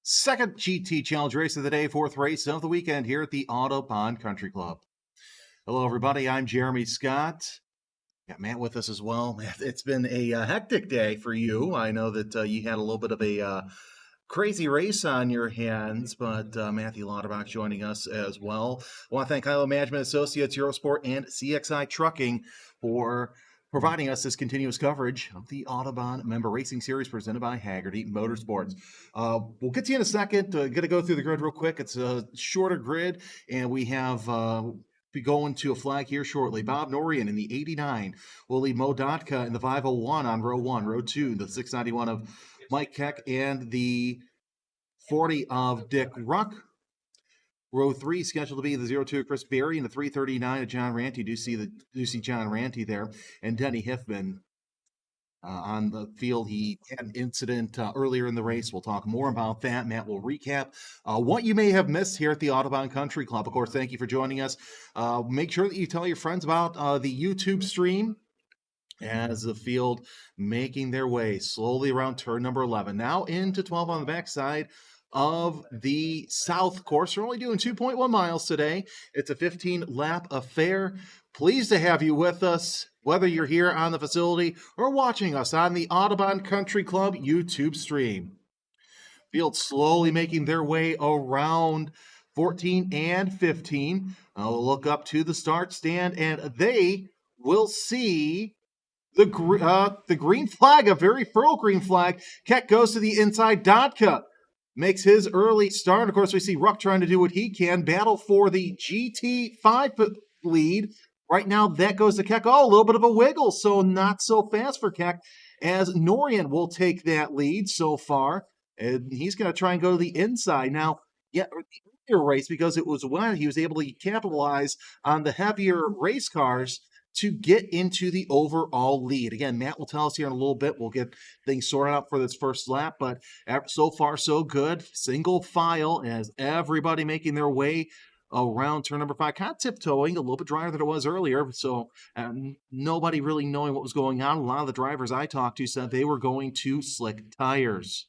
Second GT Challenge race of the day, fourth race of the weekend here at the Autobahn Country Club. Hello, everybody. I'm Jeremy Scott. Got Matt with us as well. It's been a hectic day for you. I know that you had a little bit of a crazy race on your hands, but Matthew Lauterbach joining us as well. I want to thank Hilo Management Associates, Eurosport, and CXI Trucking for providing us this continuous coverage of the Autobahn Member Racing Series presented by Haggerty Motorsports. We'll get to you in a second. Going to go through the grid real quick. It's a shorter grid, and we have be going to a flag here shortly. Bob Norian in the 89 will lead Mo Dotka in the 501 on row 1. Row 2, the 691 of Mike Keck and the 40 of Dick Ruck. Row 3 scheduled to be the 02 of Chris Berry and the 339 of John Ranty. Do see John Ranty there, and Denny Hiffman on the field. He had an incident earlier in the race. We'll talk more about that. Matt will recap what you may have missed here at the Autobahn Country Club. Of course, thank you for joining us. Make sure that you tell your friends about the YouTube stream as the field making their way slowly around turn number 11. Now into 12 on the backside of the South course. We're only doing 2.1 miles today. It's a 15-lap affair. Pleased to have you with us, whether you're here on the facility or watching us on the Autobahn Country Club YouTube stream. Field slowly making their way around 14 and 15. We'll look up to the start stand, and they will see the green flag, a very fertile green flag. Keck goes to the inside. Dotka makes his early start. Of course, we see Ruck trying to do what he can, battle for the GT5 lead. Right now, that goes to Keck. Oh, a little bit of a wiggle, so not so fast for Keck, as Norian will take that lead so far. And he's going to try and go to the inside. Now, yeah, the earlier race, because it was when he was able to capitalize on the heavier race cars to get into the overall lead. Again, Matt will tell us here in a little bit. We'll get things sorted out for this first lap, but so far so good. Single file as everybody making their way around turn number 5, kind of tiptoeing, a little bit drier than it was earlier, so nobody really knowing what was going on. A lot of the drivers I talked to said they were going to slick tires.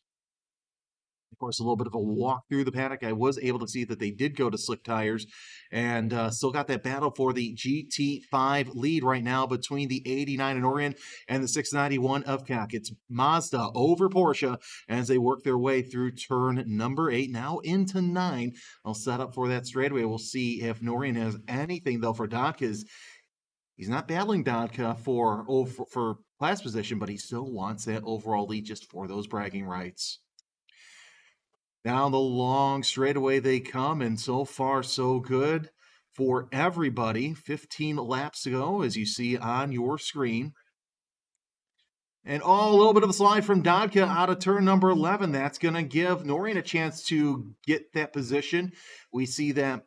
Of course, a little bit of a walk through the paddock. I was able to see that they did go to slick tires, and still got that battle for the GT5 lead right now between the 89 in Orion and the 691 of Keck. It's Mazda over Porsche as they work their way through turn number 8, now into 9. I'll set up for that straightaway. We'll see if Norian has anything, though, for Dotka. He's not battling Dotka for class position, but he still wants that overall lead just for those bragging rights. Down the long straightaway they come, and so far so good for everybody. 15 laps to go, as you see on your screen. And a little bit of a slide from Dotka out of turn number 11. That's going to give Norian a chance to get that position. We see that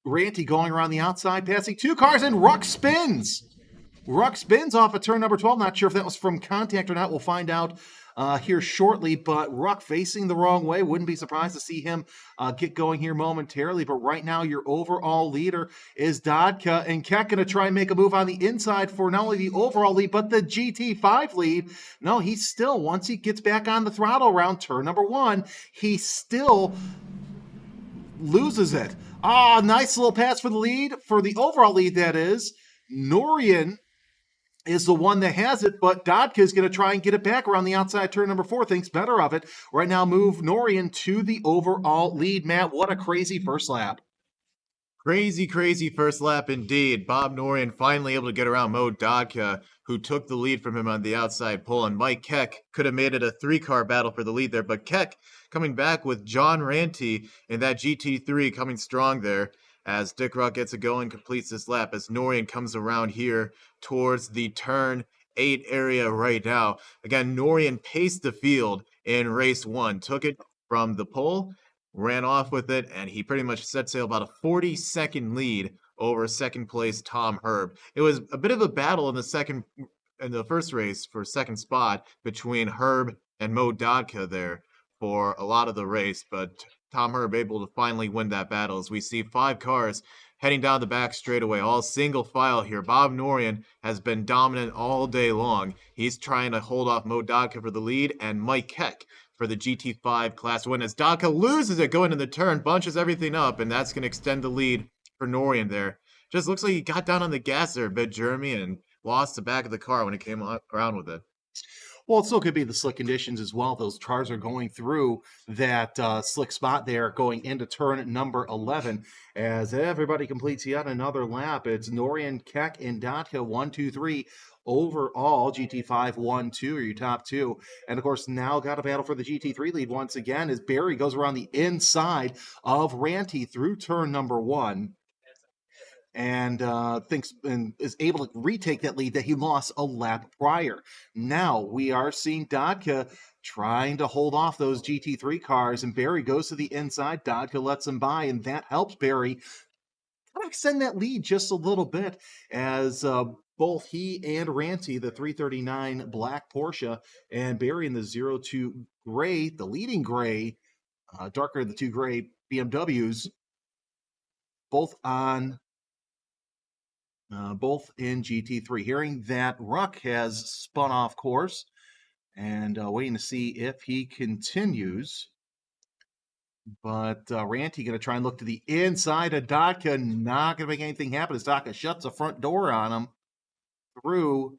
Ranty going around the outside, passing 2 cars, and Ruck spins. Ruck spins off of turn number 12. Not sure if that was from contact or not. We'll find out here shortly, but Ruck facing the wrong way. Wouldn't be surprised to see him get going here momentarily, but right now your overall leader is Dotka, and Keck going to try and make a move on the inside for not only the overall lead, but the GT5 lead. No, he's still, once he gets back on the throttle around turn number 1, he still loses it. Nice little pass for the lead, for the overall lead, that is. Norian is the one that has it, but Dotka is going to try and get it back around the outside turn number 4. Thinks better of it. Right now, move Norian to the overall lead. Matt, what a crazy first lap. Crazy first lap indeed. Bob Norian finally able to get around Mo Dotka, who took the lead from him on the outside pole, and Mike Keck could have made it a 3-car battle for the lead there, but Keck coming back with John Ranty in that GT3 coming strong there, as Dick Ruck gets it going, completes this lap, as Norian comes around here towards the turn 8 area right now. Again, Norian paced the field in race 1, took it from the pole, ran off with it, and he pretty much set sail about a 40-second lead over second place Tom Herb. It was a bit of a battle in the first race for second spot between Herb and Mo Dotka there for a lot of the race, but Tom Herb able to finally win that battle as we see 5 cars heading down the back straightaway, all single file here. Bob Norian has been dominant all day long. He's trying to hold off Mo Dotka for the lead, and Mike Keck for the GT5 class win as Daka loses it going in the turn, bunches everything up, and that's going to extend the lead for Norian there. Just looks like he got down on the gas there a bit, Jeremy, and lost the back of the car when he came around with it. Well, it still could be the slick conditions as well. Those cars are going through that slick spot there going into turn number 11 as everybody completes yet another lap. It's Norian, Keck, and Datka 1, 2, 3. Overall, GT5 1, 2 are your top two. And of course, now got a battle for the GT3 lead once again as Barry goes around the inside of Ranty through turn number 1 and thinks and is able to retake that lead that he lost a lap prior. Now we are seeing Dodka trying to hold off those GT3 cars, and Barry goes to the inside. Dodka lets him by, and that helps Barry kind of extend that lead just a little bit as both he and Ranty, the 339 black Porsche, and Barry in the 02 gray, the leading gray, darker the two gray BMWs, both on both in GT3. Hearing that Ruck has spun off course and waiting to see if he continues. But Ranty going to try and look to the inside of Daka. Not going to make anything happen as Daka shuts the front door on him through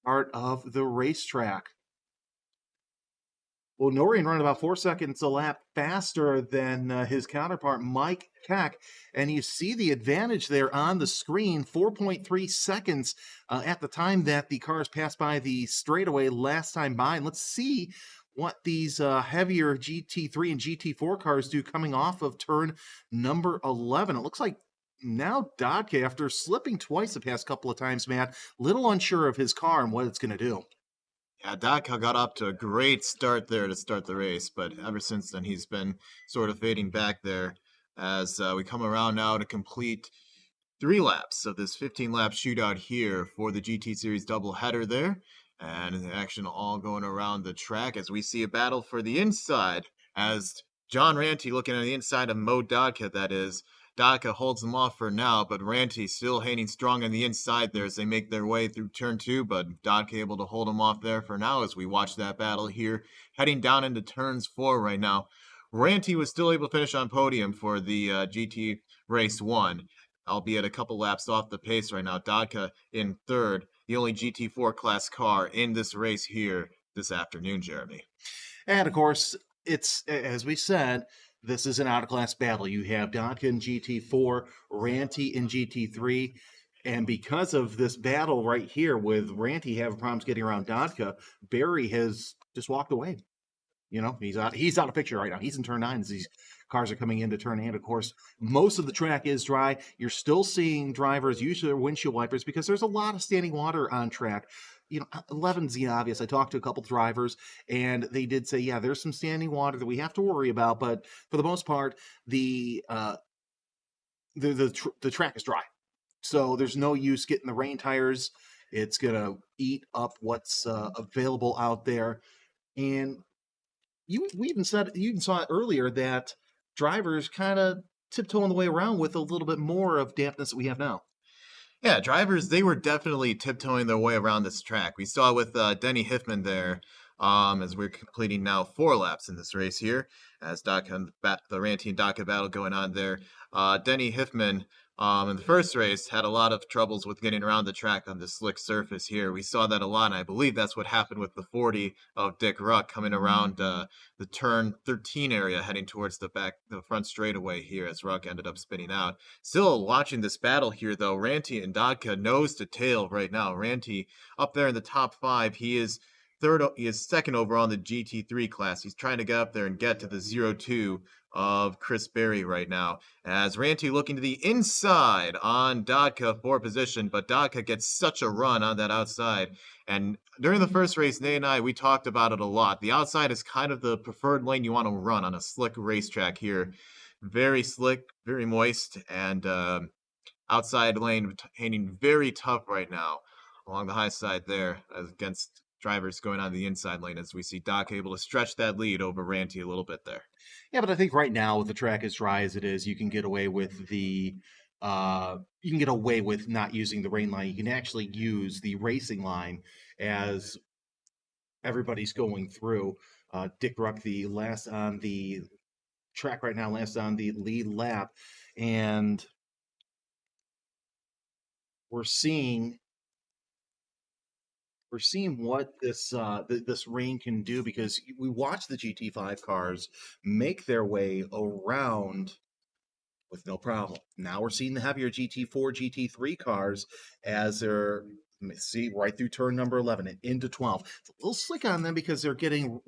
part of the racetrack. Well, Norian running about 4 seconds a lap faster than his counterpart, Mike Keck. And you see the advantage there on the screen, 4.3 seconds at the time that the cars passed by the straightaway last time by. And let's see what these heavier GT3 and GT4 cars do coming off of turn number 11. It looks like now Dodke, after slipping twice the past couple of times, Matt, little unsure of his car and what it's going to do. Yeah, Daka got up to a great start there to start the race, but ever since then he's been sort of fading back there as we come around now to complete 3 laps of this 15-lap shootout here for the GT Series doubleheader there. And the action all going around the track as we see a battle for the inside as John Ranty looking at the inside of Mo Daka, that is. Daka holds them off for now, but Ranty still hanging strong on the inside there as they make their way through turn 2, but Daka able to hold him off there for now as we watch that battle here, heading down into turns 4 right now. Ranty was still able to finish on podium for the GT Race 1, albeit a couple laps off the pace right now. Daka in third, the only GT4 class car in this race here this afternoon, Jeremy. And of course, it's, as we said, this is an out-of-class battle. You have Dodka in GT4, Ranty in GT3, and because of this battle right here with Ranty having problems getting around Dodka, Barry has just walked away. You know, he's out of picture right now. He's in turn 9 as these cars are coming into turn 8. Of course, most of the track is dry. You're still seeing drivers use their windshield wipers because there's a lot of standing water on track. You know, 11's the obvious. I talked to a couple drivers, and they did say, yeah, there's some standing water that we have to worry about, but for the most part, the track is dry, so there's no use getting the rain tires. It's gonna eat up what's available out there, and you even saw it earlier that drivers kind of tiptoeing the way around with a little bit more of dampness that we have now. Yeah, drivers, they were definitely tiptoeing their way around this track. We saw with Denny Hiffman there, as we're completing now 4 laps in this race here, as the Ranty and Daka battle going on there. Denny Hiffman, in the first race, had a lot of troubles with getting around the track on this slick surface here. We saw that a lot, and I believe that's what happened with the 40 of Dick Ruck coming around the turn 13 area, heading towards the front straightaway here as Ruck ended up spinning out. Still watching this battle here, though. Ranty and Dodka nose to tail right now. Ranty up there in the top 5. He is second overall in the GT3 class. He's trying to get up there and get to the 02 of Chris Berry right now. As Ranty looking to the inside on Dodka for position, but Dodka gets such a run on that outside. And during the first race, Nate and I, we talked about it a lot. The outside is kind of the preferred lane you want to run on a slick racetrack here. Very slick, very moist, and outside lane hanging very tough right now along the high side there against drivers going on the inside lane as we see Doc able to stretch that lead over Ranty a little bit there. Yeah, but I think right now with the track as dry as it is, you can get away with not using the rain line. You can actually use the racing line as everybody's going through. Dick Ruck, the last on the track right now, last on the lead lap, and we're seeing what this rain can do, because we watch the GT5 cars make their way around with no problem. Now we're seeing the heavier GT4, GT3 cars as they're, see, right through turn number 11 and into 12. It's a little slick on them because they're getting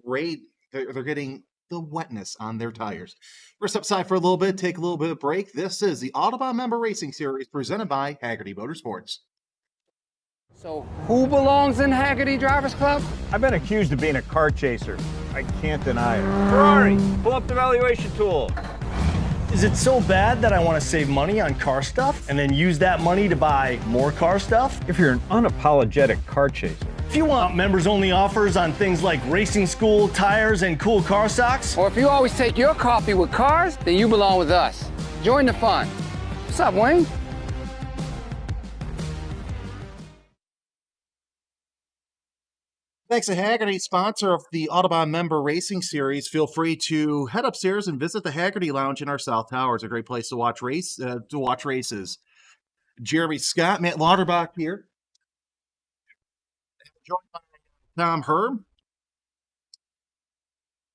they're getting the wetness on their tires. We're step aside for a little bit, take a little bit of break. This is the Autobahn Member Racing Series presented by Haggerty Motorsports. So who belongs in Haggerty Drivers Club? I've been accused of being a car chaser. I can't deny it. Ferrari, pull up the valuation tool. Is it so bad that I want to save money on car stuff and then use that money to buy more car stuff? If you're an unapologetic car chaser. If you want members-only offers on things like racing school, tires, and cool car stocks. Or if you always take your coffee with cars, then you belong with us. Join the fun. What's up, Wayne? Thanks to Haggerty, sponsor of the Autobahn Member Racing Series. Feel free to head upstairs and visit the Haggerty Lounge in our South Tower. It's a great place to watch races. Jeremy Scott, Matt Lauterbach here. Joined by Tom Herb.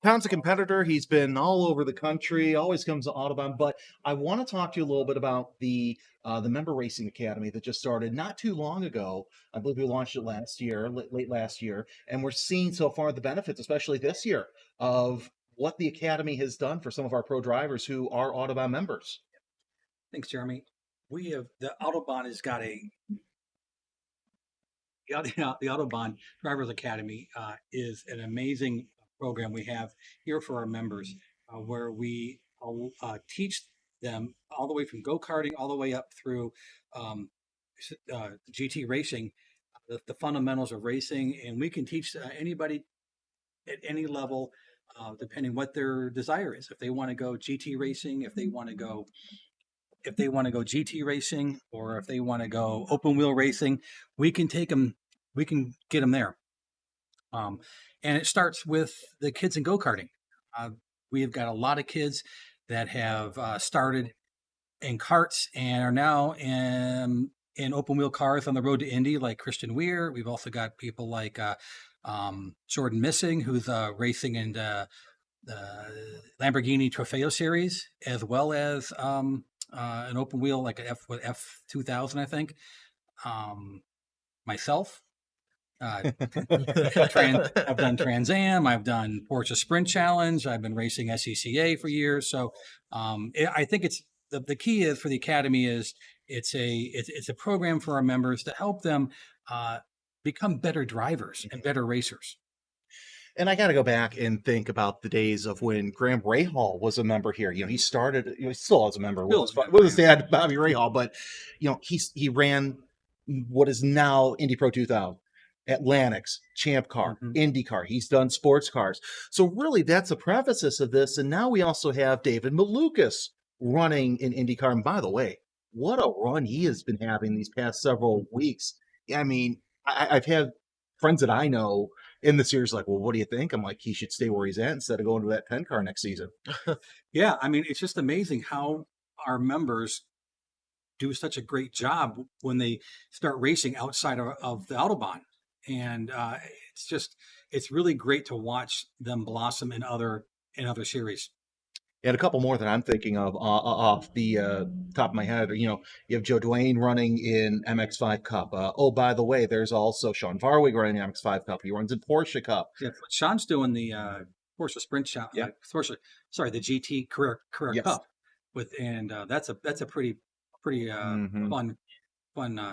Tom's a competitor. He's been all over the country, always comes to Autobahn. But I want to talk to you a little bit about the Member Racing Academy that just started not too long ago. I believe we launched it last year, late last year. And we're seeing so far the benefits, especially this year, of what the Academy has done for some of our pro drivers who are Autobahn members. Thanks, Jeremy. The Autobahn has got the Autobahn Drivers Academy is an amazing program we have here for our members, where we teach them all the way from go-karting all the way up through GT racing, the fundamentals of racing, and we can teach anybody at any level, depending what their desire is. If they want to go GT racing, if they want to go GT racing, or if they want to go open wheel racing, we can take them. We can get them there. And it starts with the kids in go-karting. We have got a lot of kids that have started in karts and are now in open wheel cars on the road to Indy, like Christian Weir. We've also got people like Jordan Missing, who's racing in the Lamborghini Trofeo Series, as well as an open wheel like an F2000, I think. Myself. I've done Trans Am. I've done Porsche Sprint Challenge. I've been racing SCCA for years. So I think it's the key is for the Academy is it's a program for our members to help them become better drivers and better racers. And I got to go back and think about the days of when Graham Rahal was a member here. He started, he still is a member with his dad, Bobby Rahal, but he ran what is now Indy Pro 2000. Atlantics, Champ Car, IndyCar. He's done sports cars. So really, that's a preface of this. And now we also have David Malukas running in IndyCar. And by the way, what a run he has been having these past several weeks. I mean, I've had friends that I know in the series like, well, what do you think? I'm like, he should stay where he's at instead of going to that 10 car next season. Yeah, I mean, it's just amazing how our members do such a great job when they start racing outside of the Autobahn. And it's really great to watch them blossom in other series. And a couple more that I'm thinking of off the top of my head. You have Joe Duane running in MX5 Cup. Oh, by the way, there's also Sean Varwig running in MX5 Cup. He runs in Porsche Cup. Yeah, Sean's doing the Porsche Sprint Challenge. Yeah, the GT Career yes. Cup that's a pretty fun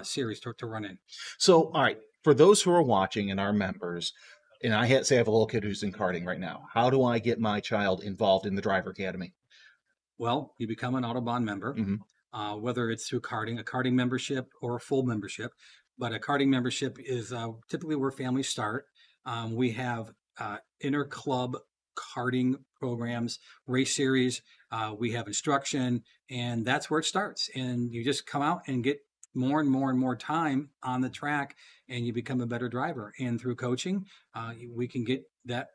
series to run in. So, all right. For those who are watching and are members, and I have a little kid who's in karting right now, how do I get my child involved in the Driver Academy? Well, you become an Autobahn member, whether it's through a karting membership or a full membership. But a karting membership is typically where families start. We have inter-club karting programs, race series. We have instruction, and that's where it starts. And you just come out and get more and more time on the track, and you become a better driver. And through coaching, we can get that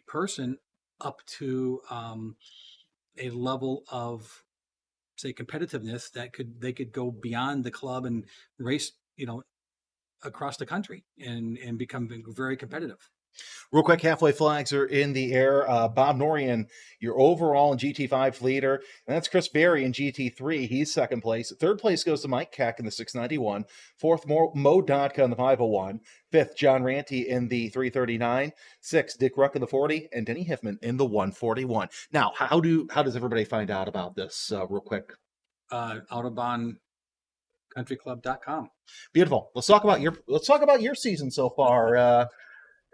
person up to a level of, say, competitiveness that they could go beyond the club and race, across the country and become very competitive. Real quick, halfway flags are in the air. Bob Norian, your overall in GT5 leader. And that's Chris Berry in GT3. He's second place. Third place goes to Mike Keck in the 691. Fourth, Mo Dodka in the 501. Fifth, John Ranty in the 339. Sixth, Dick Ruck in the 40. And Denny Hiffman in the 141. Now, how does everybody find out about this real quick? Autobahn countryclub.com. Beautiful. Let's talk about your season so far.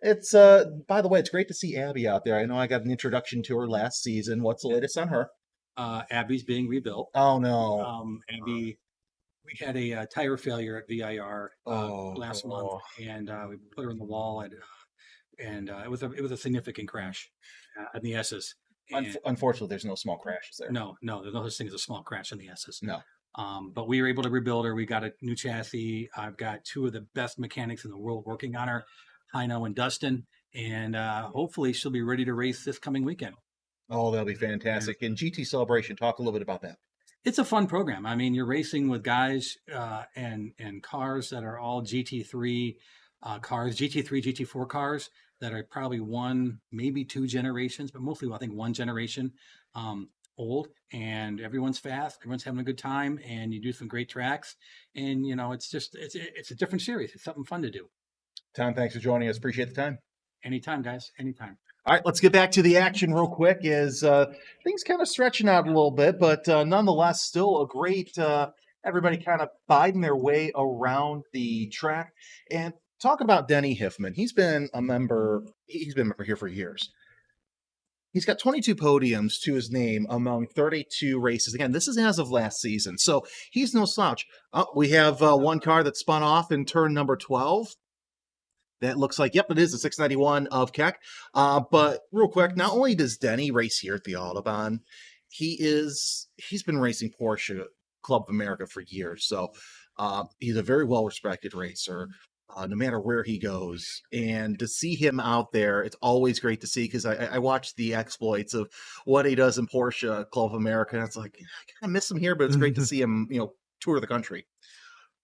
It's by the way, it's great to see Abby out there. I know I got an introduction to her last season. What's the latest on her? Abby's being rebuilt. Oh no. Abby, we had a tire failure at VIR last month, and we put her in the wall, and it was a significant crash in the S's. Unfortunately, there's no small crashes there. No, there's no such thing as a small crash in the S's. No. But we were able to rebuild her. We got a new chassis. I've got two of the best mechanics in the world working on her, Heino and Dustin, and hopefully she'll be ready to race this coming weekend. Oh, that'll be fantastic. And GT Celebration, talk a little bit about that. It's a fun program. I mean, you're racing with guys and cars that are all GT3 cars, GT3, GT4 cars that are probably one, maybe two generations, but mostly I think one generation old. And everyone's fast, everyone's having a good time, and you do some great tracks. And it's a different series. It's something fun to do. Tom, thanks for joining us. Appreciate the time. Anytime, guys. Anytime. All right, let's get back to the action real quick. Is things kind of stretching out a little bit, but nonetheless, still a great. Everybody kind of biding their way around the track. And talking about Denny Hiffman, he's been a member. He's been a member here for years. He's got 22 podiums to his name among 32 races. Again, this is as of last season, so he's no slouch. We have one car that spun off in turn number 12. That looks like, yep, it is the 691 of Keck. But real quick, not only does Denny race here at the Autobahn, he's been racing Porsche Club of America for years. So he's a very well-respected racer, no matter where he goes. And to see him out there, it's always great to see, because I watched the exploits of what he does in Porsche Club of America. And it's like, I kind of miss him here, but it's great to see him, tour the country.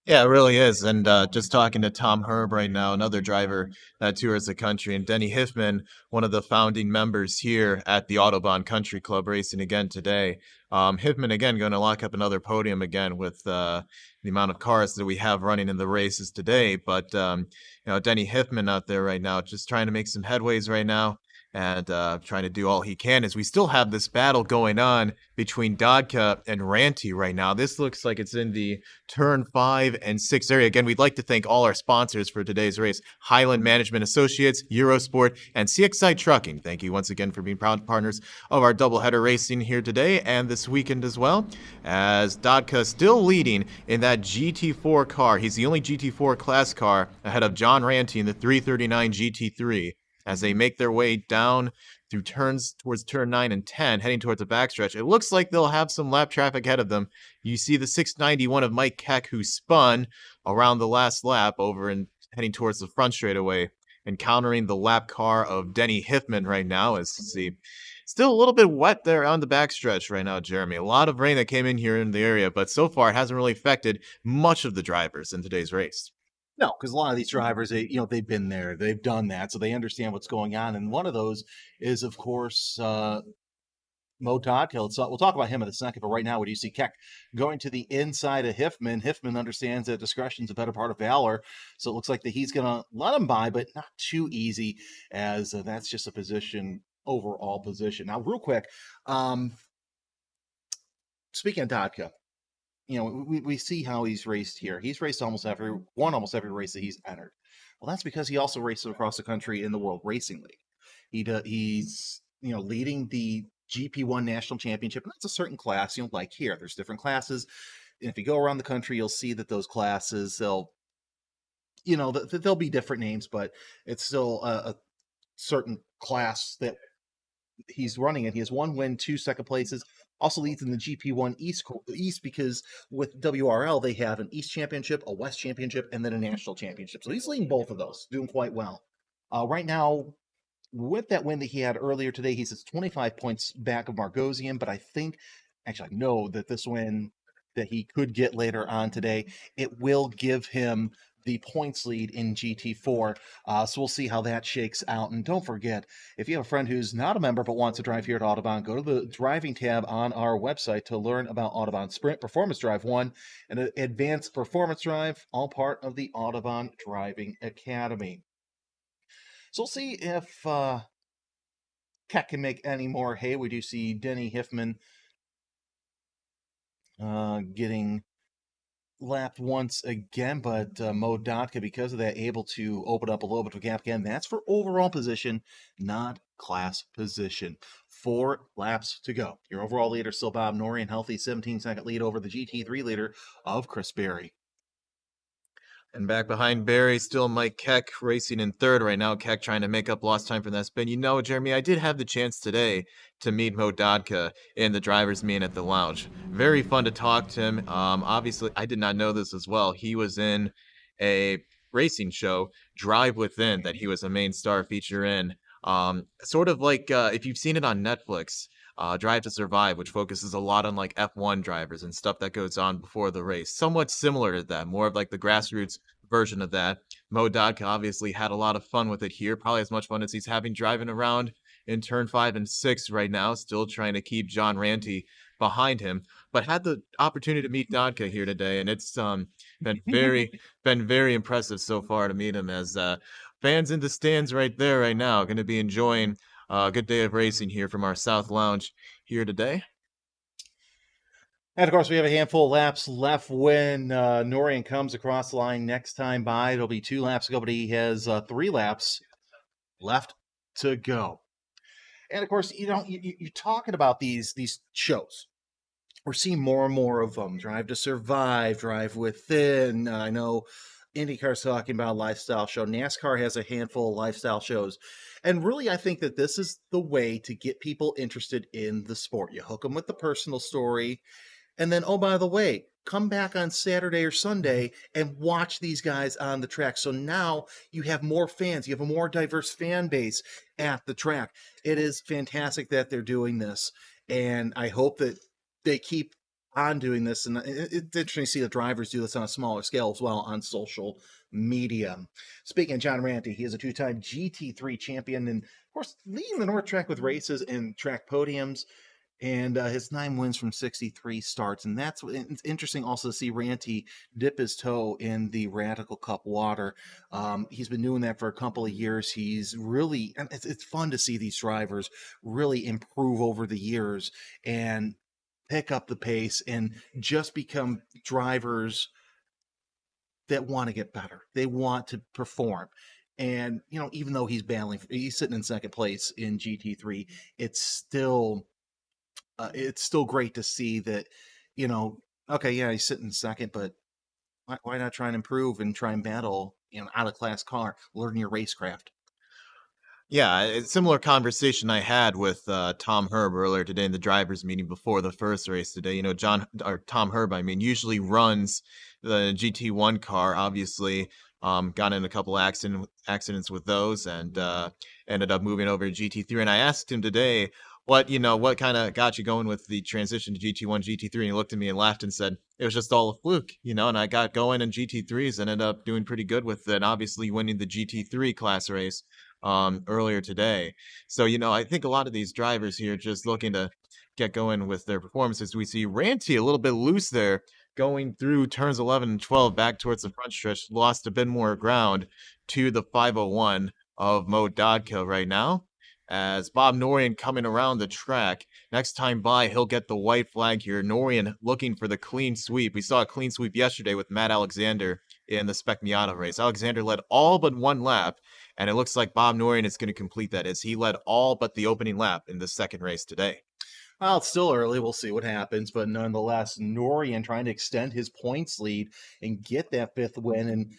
Yeah, it really is. And just talking to Tom Herb right now, another driver that tours the country, and Denny Hiffman, one of the founding members here at the Autobahn Country Club, racing again today. Hiffman, again, going to lock up another podium again with the amount of cars that we have running in the races today. But, Denny Hiffman out there right now, just trying to make some headways right now. And trying to do all he can, as we still have this battle going on between Dodka and Ranty right now. This looks like it's in the turn 5 and 6 area. Again, we'd like to thank all our sponsors for today's race: Highland Management Associates, Eurosport, and CXI Trucking. Thank you once again for being proud partners of our doubleheader racing here today and this weekend as well. As Dodka still leading in that GT4 car. He's the only GT4 class car ahead of John Ranty in the 339 GT3. As they make their way down through turns towards turn 9 and 10, heading towards the backstretch. It looks like they'll have some lap traffic ahead of them. You see the 691 of Mike Keck, who spun around the last lap over and heading towards the front straightaway, encountering the lap car of Denny Hiffman right now. As you see, still a little bit wet there on the backstretch right now, Jeremy. A lot of rain that came in here in the area, but so far it hasn't really affected much of the drivers in today's race. No, because a lot of these drivers, they've been there, they've done that, so they understand what's going on. And one of those is, of course, Mo Dodka. We'll talk about him in a second, but right now, what do you see? Keck going to the inside of Hiffman. Hiffman understands that discretion's a better part of valor, so it looks like that he's going to let him by, but not too easy, as that's just a overall position. Now, real quick, speaking of Dodka, we see how he's raced here. He's raced almost every race that he's entered. Well, that's because he also races across the country in the World Racing League. He's leading the GP1 National Championship, and that's a certain class. Like here, there's different classes. And if you go around the country, you'll see that those classes, they'll be different names, but it's still a certain class that he's running in. He has 1 win, 2 second places. Also leads in the GP1 East, because with WRL, they have an East Championship, a West Championship, and then a National Championship. So he's leading both of those, doing quite well. Right now, with that win that he had earlier today, he sits 25 points back of Margosian, but I think, actually, I know that this win that he could get later on today, it will give him the points lead in GT4. So we'll see how that shakes out. And don't forget, if you have a friend who's not a member but wants to drive here at Autobahn, go to the driving tab on our website to learn about Autobahn Sprint, Performance Drive 1, and Advanced Performance Drive, all part of the Autobahn Driving Academy. So we'll see if Keck can make any more hay. We do see Denny Hiffman getting lapped once again, but Mo Dotka, because of that, able to open up a little bit of a gap again. That's for overall position, not class position. 4 laps to go. Your overall leader still Bob Norrie, healthy 17-second lead over the GT3 leader of Chris Berry. And back behind Barry, still Mike Keck racing in third right now. Keck trying to make up lost time from that spin. You know, Jeremy, I did have the chance today to meet Mo Dodka in the driver's meeting at the lounge. Very fun to talk to him. Obviously, I did not know this as well. He was in a racing show, Drive Within, that he was a main star feature in. Sort of like if you've seen it on Netflix, Drive to Survive, which focuses a lot on like F1 drivers and stuff that goes on before the race. Somewhat similar to that, more of like the grassroots version of that. Mo Dodka obviously had a lot of fun with it here, probably as much fun as he's having driving around in turn 5 and 6 right now, still trying to keep John Ranty behind him, but had the opportunity to meet Dodka here today, and it's been very impressive so far to meet him, as fans in the stands right there right now going to be enjoying a good day of racing here from our South Lounge here today. And of course, we have a handful of laps left when Norrie comes across the line next time by. It'll be 2 laps to go, but he has 3 laps left to go. And of course, you're talking about these shows. We're seeing more and more of them. Drive to Survive, Drive Within. I know IndyCar's talking about a lifestyle show. NASCAR has a handful of lifestyle shows. And really, I think that this is the way to get people interested in the sport. You hook them with the personal story. And then, oh, by the way, come back on Saturday or Sunday and watch these guys on the track. So now you have more fans. You have a more diverse fan base at the track. It is fantastic that they're doing this. And I hope that they keep on doing this. And it's interesting to see the drivers do this on a smaller scale as well on social media. Speaking of John Ranty, he is a 2-time GT3 champion and, of course, leading the North Track with races and track podiums. And his 9 wins from 63 starts. And it's interesting also to see Ranty dip his toe in the Radical Cup water. He's been doing that for a couple of years. He's really, and it's fun to see these drivers really improve over the years and pick up the pace and just become drivers that want to get better. They want to perform. And, even though he's sitting in second place in GT3, it's still great to see that, okay, yeah, he's sitting second, but why not try and improve and try and battle, out of class car, learn your racecraft. Yeah, a similar conversation I had with Tom Herb earlier today in the drivers' meeting before the first race today. Tom Herb, usually runs the GT1 car. Obviously, got in a couple accidents with those, and ended up moving over to GT3. And I asked him today, what kind of got you going with the transition to GT1, GT3? And he looked at me and laughed and said, it was just all a fluke, and I got going in GT3s and ended up doing pretty good with it, and obviously winning the GT3 class race earlier today. So, I think a lot of these drivers here just looking to get going with their performances. We see Ranty a little bit loose there going through turns 11 and 12 back towards the front stretch, lost a bit more ground to the 501 of Mo Dodka right now. As Bob Norian coming around the track. Next time by, he'll get the white flag here. Norian looking for the clean sweep. We saw a clean sweep yesterday with Matt Alexander in the Spec Miata race. Alexander led all but 1 lap, and it looks like Bob Norian is going to complete that, as he led all but the opening lap in the second race today. Well, it's still early. We'll see what happens. But nonetheless, Norian trying to extend his points lead and get that 5th win. And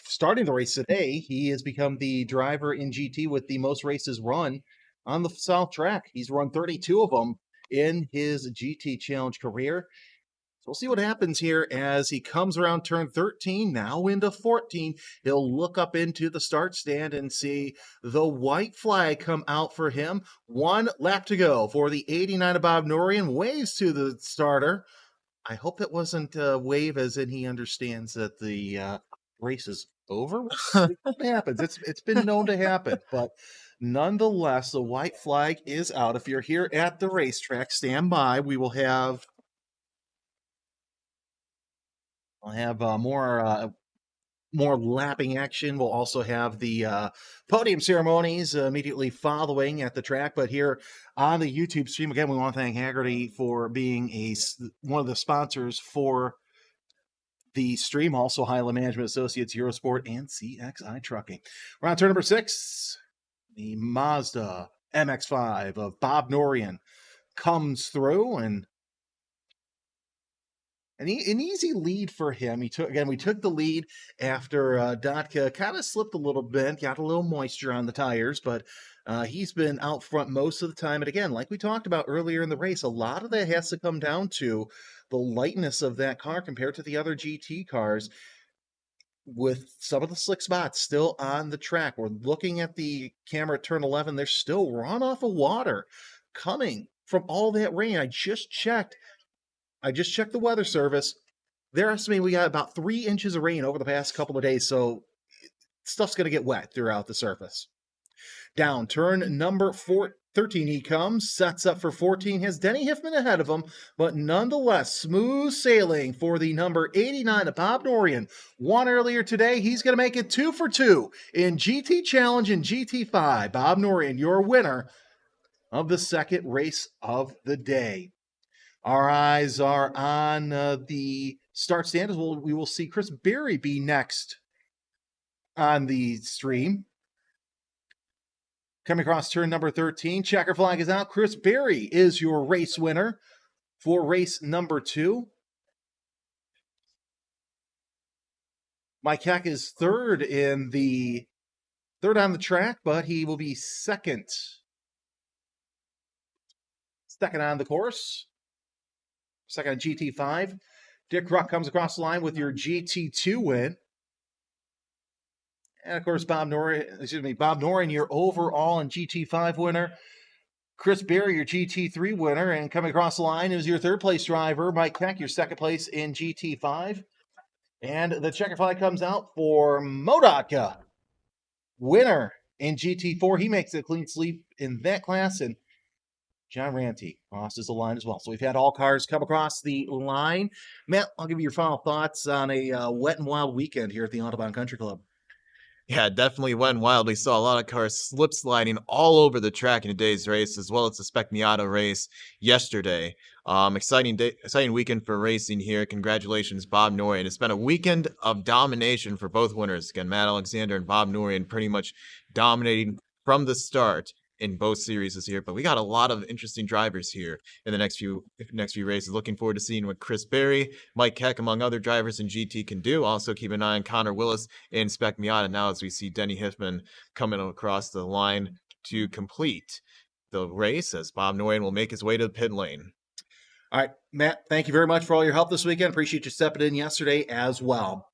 starting the race today, he has become the driver in GT with the most races run on the South track. He's run 32 of them in his GT Challenge career. We'll see what happens here as he comes around turn 13, now into 14. He'll look up into the start stand and see the white flag come out for him. 1 lap to go for the 89 of Bob Norian. Waves to the starter. I hope that wasn't a wave as in he understands that the race is over. It happens. It's been known to happen, but nonetheless, the white flag is out. If you're here at the racetrack, stand by. We will have more lapping action. We'll also have the podium ceremonies immediately following at the track. But here on the YouTube stream, again, we want to thank Haggerty for being one of the sponsors for the stream. Also, Highland Management Associates, Eurosport, and CXI Trucking. We're on turn number 6. The Mazda MX-5 of Bob Norian comes through, and an easy lead for him. We took the lead after Dotka kind of slipped a little bit, got a little moisture on the tires, but he's been out front most of the time. And again, like we talked about earlier in the race, a lot of that has to come down to the lightness of that car compared to the other GT cars, with some of the slick spots still on the track. We're looking at the camera at turn 11. There's still runoff of water coming from all that rain. I just checked the weather service. They're estimating we got about 3 inches of rain over the past couple of days, so stuff's going to get wet throughout the surface. Down turn number 13 he comes, sets up for 14, has Denny Hiffman ahead of him, but nonetheless, smooth sailing for the number 89 of Bob Norian. Won earlier today, he's going to make it 2 for 2 in GT Challenge and GT5. Bob Norian, your winner of the second race of the day. Our eyes are on the start stand as well. We will see Chris Berry be next on the stream. Coming across turn number 13, checker flag is out. Chris Berry is your race winner for race number 2. Mike Heck is third on the track, but he will be second on the course. Second on GT5. Dick Ruck comes across the line with your GT2 win. And of course, Bob Norian, your overall and GT5 winner. Chris Berry, your GT3 winner. And coming across the line is your third place driver, Mike Keck, your second place in GT5. And the checker flag comes out for Modotka, winner in GT4. He makes a clean sweep in that class. And John Ranty crosses the line as well. So we've had all cars come across the line. Matt, I'll give you your final thoughts on a wet and wild weekend here at the Autobahn Country Club. Yeah, definitely wet and wild. We saw a lot of cars slip sliding all over the track in today's race, as well as the Spec Miata race yesterday. Exciting weekend for racing here. Congratulations, Bob Norian. It's been a weekend of domination for both winners. Again, Matt Alexander and Bob Norian pretty much dominating from the start in both series this year, but we got a lot of interesting drivers here in the next few races. Looking forward to seeing what Chris Berry, Mike Keck, among other drivers in GT can do. Also keep an eye on Connor Willis in Spec Miata now as we see Denny Hiffman coming across the line to complete the race as Bob Norian will make his way to the pit lane. All right, Matt, thank you very much for all your help this weekend. Appreciate you stepping in yesterday as well.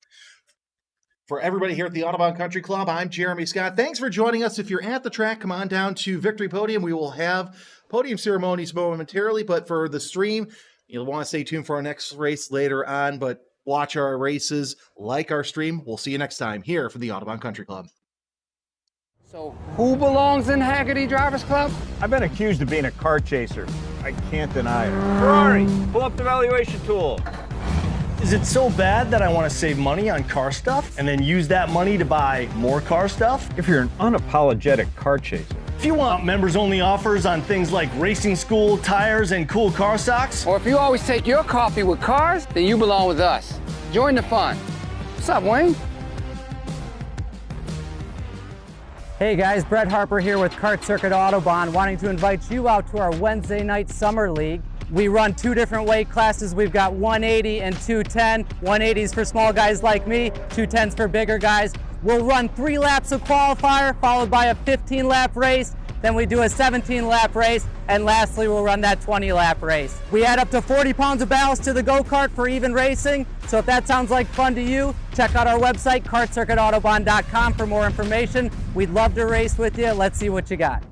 For everybody here at the Autobahn Country Club, I'm Jeremy Scott. Thanks for joining us. If you're at the track, come on down to Victory Podium. We will have podium ceremonies momentarily, but for the stream, you'll want to stay tuned for our next race later on, but watch our races, like our stream. We'll see you next time here for the Autobahn Country Club. So who belongs in Haggerty Drivers Club? I've been accused of being a car chaser. I can't deny it. Ferrari, pull up the valuation tool. Is it so bad that I want to save money on car stuff and then use that money to buy more car stuff? If you're an unapologetic car chaser. If you want members-only offers on things like racing school, tires, and cool car stocks. Or if you always take your coffee with cars, then you belong with us. Join the fun. What's up, Wayne? Hey guys, Brett Harper here with Kart Circuit Autobahn, wanting to invite you out to our Wednesday night Summer League. We run 2 different weight classes. We've got 180 and 210. 180s for small guys like me, 210s for bigger guys. We'll run 3 laps of qualifier, followed by a 15-lap race. then we do a 17-lap race, and lastly, we'll run that 20-lap race. We add up to 40 pounds of ballast to the go-kart for even racing, so if that sounds like fun to you, check out our website, kartcircuitautobahn.com, for more information. We'd love to race with you. Let's see what you got.